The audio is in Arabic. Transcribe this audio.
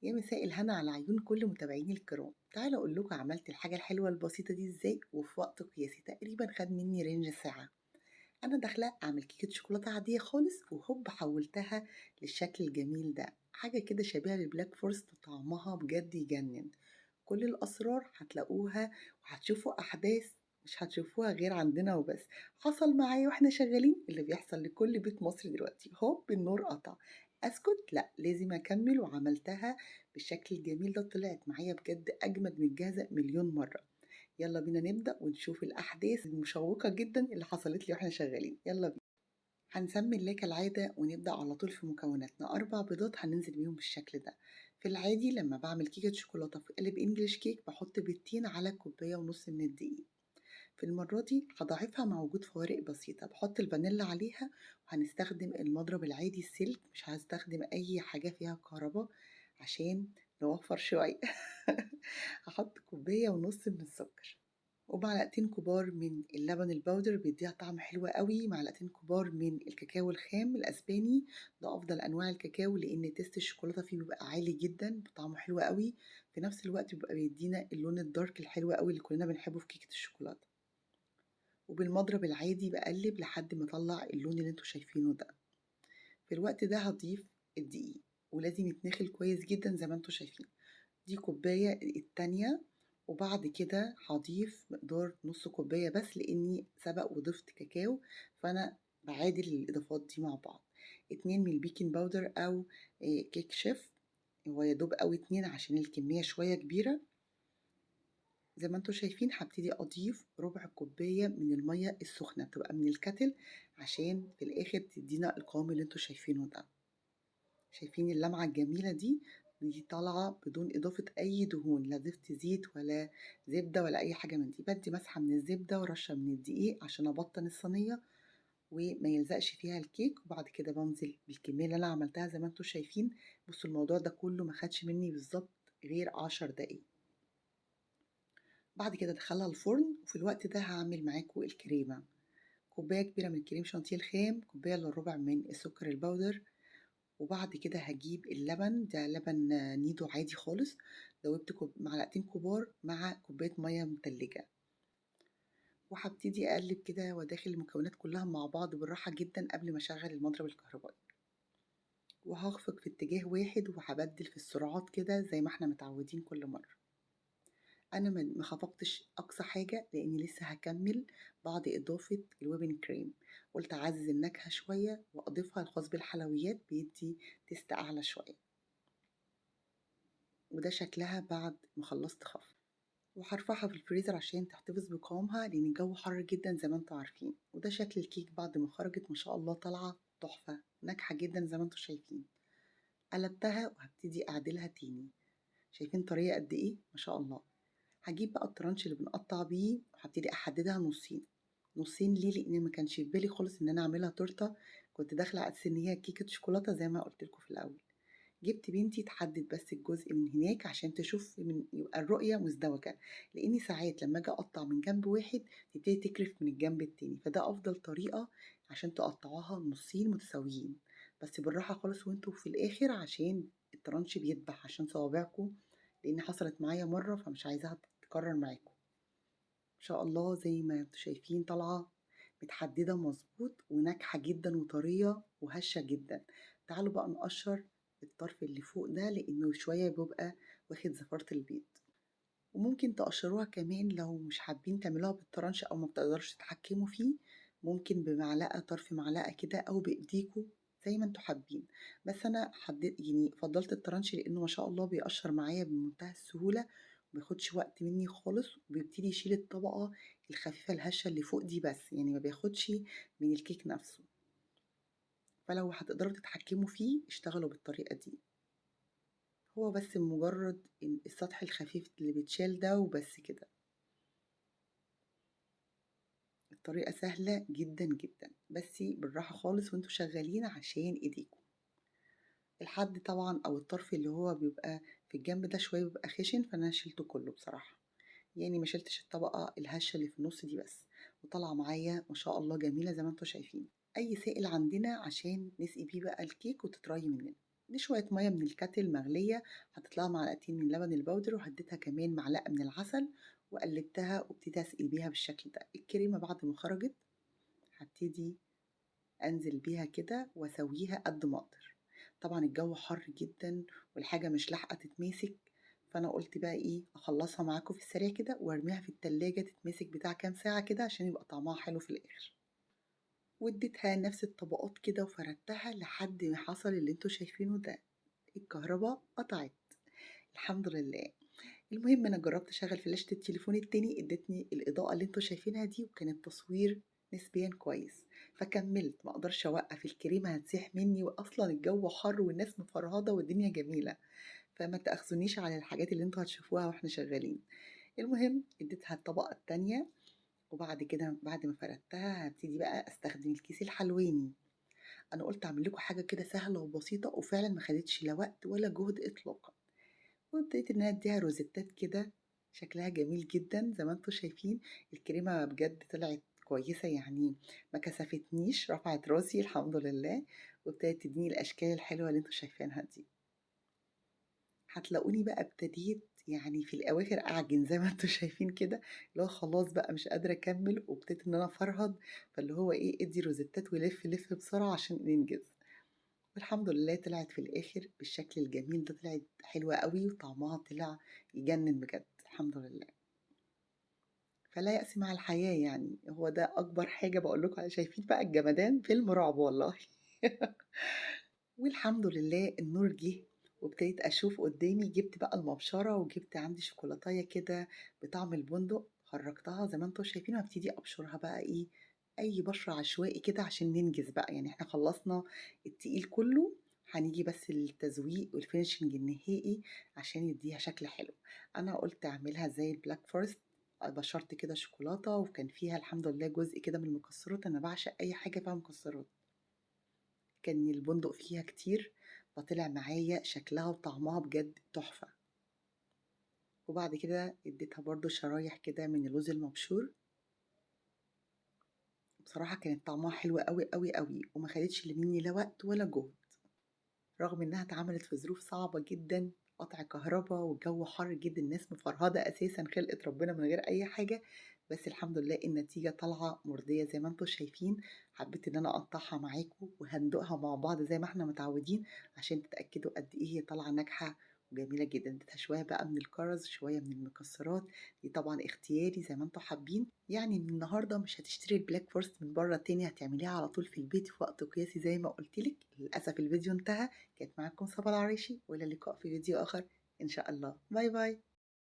يا مساء الهنا على عيون كل متابعيني الكرام. تعالوا اقول لكم عملت الحاجه الحلوه البسيطه دي ازاي وفي وقت قياسي تقريبا خد مني رينج ساعه. انا داخله اعمل كيكه شوكولاته عاديه خالص وهوب حولتها للشكل الجميل ده، حاجه كده شبيهه للبلاك فورست وطعمها بجد يجنن. كل الاسرار هتلاقوها وهتشوفوا احداث مش هتشوفوها غير عندنا وبس. حصل معايا واحنا شغالين اللي بيحصل لكل بيت مصري دلوقتي، هوب النور قطع. اسكت؟ لا، لازم اكمل وعملتها بالشكل الجميل ده، طلعت معايا بجد اجمد من الجاهزه مليون مره. يلا بينا نبدأ ونشوف الأحداث المشوقة جدا اللي حصلت لي واحنا شغالين. يلا بينا. هنسمي الله كالعادة ونبدأ على طول في مكوناتنا. 4 بيضات هننزل بيهم بالشكل ده. في العادي لما بعمل كيكة شوكولاتة في قالب انجليش كيك بحط بيضتين على كوباية ونص من الدقيق. في المرة دي هضاعفها مع وجود فوارق بسيطة، بحط الفانيلا عليها وهنستخدم المضرب العادي السلك، مش هستخدم أي حاجة فيها كهرباء عشان نوفر شوية. هحط كوباية ونص من السكر ومعلقتين كبار من اللبن البودر بيديها طعم حلو قوي، معلقتين كبار من الكاكاو الخام الاسباني، ده افضل انواع الكاكاو لان تيست الشوكولاته فيه بيبقى عالي جدا، طعمه حلو قوي. في نفس الوقت بيبقى بيدينا اللون الدارك الحلو قوي اللي كلنا بنحبه في كيكه الشوكولاته. وبالمضرب العادي بقلب لحد ما اطلع اللون اللي انتوا شايفينه ده. في الوقت ده هضيف الدقيق ولازم يتنخل كويس جدا زي ما انتوا شايفين. دي كوباية التانية. وبعد كده هضيف مقدار نص كوباية بس لاني سبق وضفت كاكاو، فانا بعادل الاضافات دي مع بعض. 2 من البيكنج باودر او كيك شيف، هو يدوب او 2 عشان الكمية شوية كبيرة. زي ما انتوا شايفين هبتدي اضيف ربع كوباية من المية السخنة تبقى من الكتل عشان في الاخر تدينا القوام اللي انتوا شايفينه ده. شايفين اللمعة الجميلة دي؟ دي طالعة بدون إضافة أي دهون، لا ضفت زيت ولا زبدة ولا أي حاجة من دي. بدي مسحة من الزبدة ورشة من الدقيق عشان أبطن الصينية وما يلزقش فيها الكيك، وبعد كده بنزل بالكمية اللي أنا عملتها زي ما انتوا شايفين. بصوا الموضوع ده كله ما خدش مني بالظبط غير 10 دقايق. بعد كده ادخلها الفرن، وفي الوقت ده هعمل معاكم الكريمة. كوباية كبيرة من الكريم شانتيه الخام، كوباية الا ربع من السكر البودر، وبعد كده هجيب اللبن، ده لبن نيدو عادي خالص. دوبت معلقتين كبار مع كوباية مية متلجة، وهبتدي اقلب كده واداخل المكونات كلها مع بعض بالراحة جدا قبل ما اشغل المضرب الكهربائي. وهخفق في اتجاه واحد وهبدل في السرعات كده زي ما احنا متعودين كل مرة. انا ما خفقتش اقصى حاجة لاني لسه هكمل بعد اضافة الويبن كريم. قلت اعزز النكهة شوية واضيفها الخاص بالحلويات بيدي تيست اعلى شوية. وده شكلها بعد ما خلصت خفق. وهرفعها في الفريزر عشان تحتفظ بقوامها لان الجو حر جدا زي ما انتوا عارفين. وده شكل الكيك بعد ما خرجت، ما شاء الله طالعة تحفة ناجحة جدا زي ما انتوا شايفين. قلبتها وهبتدي اعدلها تاني. شايفين طريقة قد ايه؟ ما شاء الله. هجيب بقى الترانش اللي بنقطع بيه وهبتدي احددها نصين. نصين ليه؟ لان ما كانش في بالي خالص ان انا اعملها تورته، كنت داخله على اساس ان هي كيكه شوكولاته زي ما قلت لكم في الاول. جبت بنتي تحدد بس الجزء من هناك عشان تشوف من يبقى الرؤيه مزدوجه، لاني ساعات لما اجي اقطع من جنب واحد تبتدي تكرف من الجنب التاني، فده افضل طريقه عشان تقطعوها نصين متساويين. بس بالراحه خالص وانتوا في الاخر عشان الترانش بيدبح عشان صوابعكم، لان حصلت معايا مره فمش عايزاها تتكرر معاكم. ان شاء الله زي ما انتوا شايفين طالعه متحدده مظبوط وناجحه جدا وطريه وهشه جدا. تعالوا بقى نقشر الطرف اللي فوق ده لانه شويه بيبقى واخد زفاره البيض. وممكن تقشروها كمان لو مش حابين تعملوها بالطرنش او ما بتقدرش تتحكموا فيه، ممكن بمعلقه، طرف معلقه كده او بايديكوا زي ما انتوا حابين. بس انا حددت يعني فضلت الطرنش لانه ما شاء الله بيقشر معايا بمنتهى السهوله، ومبياخدش وقت مني خالص، وبيبتدي يشيل الطبقه الخفيفه الهشه اللي فوق دي بس، يعني ما بياخدش من الكيك نفسه. فلو هتقدروا تتحكموا فيه اشتغلوا بالطريقه دي. هو بس مجرد السطح الخفيف اللي بيتشال ده وبس كده. الطريقة سهلة جدا جدا، بس بالراحة خالص وانتوا شغالين عشان ايديكم. الحد طبعا او الطرف اللي هو بيبقى في الجنب ده شوية بيبقى خشن، فانا شلته كله بصراحة. يعني ما شلتش الطبقة الهشة اللي في النص دي بس. وطلع معايا ما شاء الله جميلة زي ما انتوا شايفين. اي سائل عندنا عشان نسقي بيه بقى الكيك وتتري مننا. دي شوية مَيّة من الكاتل مغلية، حطيت لها معلقتين من لبن البودر وهديتها كمان معلقة من العسل وقلبتها وابتديت أسقي بيها بالشكل ده. الكريمة بعد ما خرجت هابتدي أنزل بيها كده وأسويها قد ما أقدر. طبعًا الجو حَر جدًا والحاجة مش لاحقة تتماسك، فأنا قُلت بقى إيه، أخلّصها معاكم في السريع كده وأرميها في التلاجة تتمسك بتاع كام ساعة كده عشان يبقى طعمها حلو في الآخر. واديتها نفس الطبقات كده وفردتها لحد ما حصل اللي أنتم شايفينه ده، الكهربا قطعت، الحمد لله. المهم أنا جرّبت أشغّل فلاشة التليفون التاني ادّتني الإضاءة اللي أنتم شايفينها دي، وكان التصوير نسبيًا كويس، فكمّلت ما أقدرش أوقّف، الكريمة هتسيح منّي وأصلًا الجو حَر والناس مفرهدة والدنيا جميلة، فما تأخذونيش على الحاجات اللي أنتم هتشوفوها وإحنا شغّالين. المهم اديتها الطبقة التانية، وبعد كده بعد ما فردتها هابتدي بقى أستخدم الكيس الحلواني. أنا قُلت أعمل لكم حاجة كده سهلة وبسيطة وفعلًا ما خدتش لا وقت ولا جهد إطلاقًا. وابتديت إن أنا أدّيها روزيتات كده شكلها جميل جدًا زي ما أنتم شايفين. الكريمة بجد طلعت كويسة يعني ما كسفتنيش، رفعت راسي الحمد لله، وابتدت تدّيني الأشكال الحلوة اللي أنتم شايفينها دي. هتلاقوني بقى ابتديت يعني في الأواخر أعجن زي ما أنتم شايفين كده، اللي هو خلاص بقى مش قادرة أكمّل وابتديت إن أنا أفرهد، فاللي هو إيه ادّي روزيتات ولِف، لِف بسرعة عشان ننجز. والحمد لله طلعت في الآخر بالشكل الجميل ده، طلعت حلوة أوي وطعمها طلع يجنن بجد، الحمد لله. فلا يأس مع الحياة يعني، هو ده أكبر حاجة باقول لكم شايفين بقى الجمدان، فيلم رعب والله. والحمد لله النور جِه، وابتديت أشوف قدّامي، جِبت بقى المبشرة وجِبت عندي شوكولاتاية كده بطعم البندق، خرّجتها زي ما أنتم شايفين وهابتدي أبشرها بقى إيه، أي بشر عشوائي كده عشان ننجز بقى، يعني إحنا خلّصنا التقيل كُلّه، هنيجي بس للتزويق والfinishing النهائي عشان يدّيها شكل حلو. أنا قُلت أعملها زي الblack forest، بشرت كده شوكولاتة وكان فيها الحمد لله جزء كده من المكسرات، أنا باعشق أي حاجة فيها مكسرات. كان البندق فيها كتير، فطلع معايا شكلها وطعمها بجد تحفة. وبعد كده اديتها برضه شرايح كده من اللوز المبشور، بصراحة كانت طعمها حلو أوي، أوي، أوي، وما خدتش مني لا وقت ولا جهد. رغم إنها اتعملت في ظروف صعبة جدًا، قطع كهربا والجو حَر جدًا، الناس مفرهدة أساسًا خلقة ربنا من غير أي حاجة، بس الحمد لله النتيجة طالعة مرضية زي ما أنتم شايفين. حبيت إن أنا أقطّعها معاكم وهندوقها مع بعض زي ما إحنا متعودين، عشان تتأكدوا قد إيه هي طالعة ناجحة وجميلة جدًا. اديتها شوية بقى من الكرز، شوية من المكسرات، دي طبعًا اختياري زي ما أنتم حابين. يعني من النهارده مش هتشتري البلاك فورست من برّه تاني، هتعمليها على طول في البيت في وقت قياسي زي ما قُلت لِك. للأسف الفيديو انتهى. كانت معاكم صبا العريشي، وإلى اللقاء في فيديو آخر إن شاء الله. باي باي.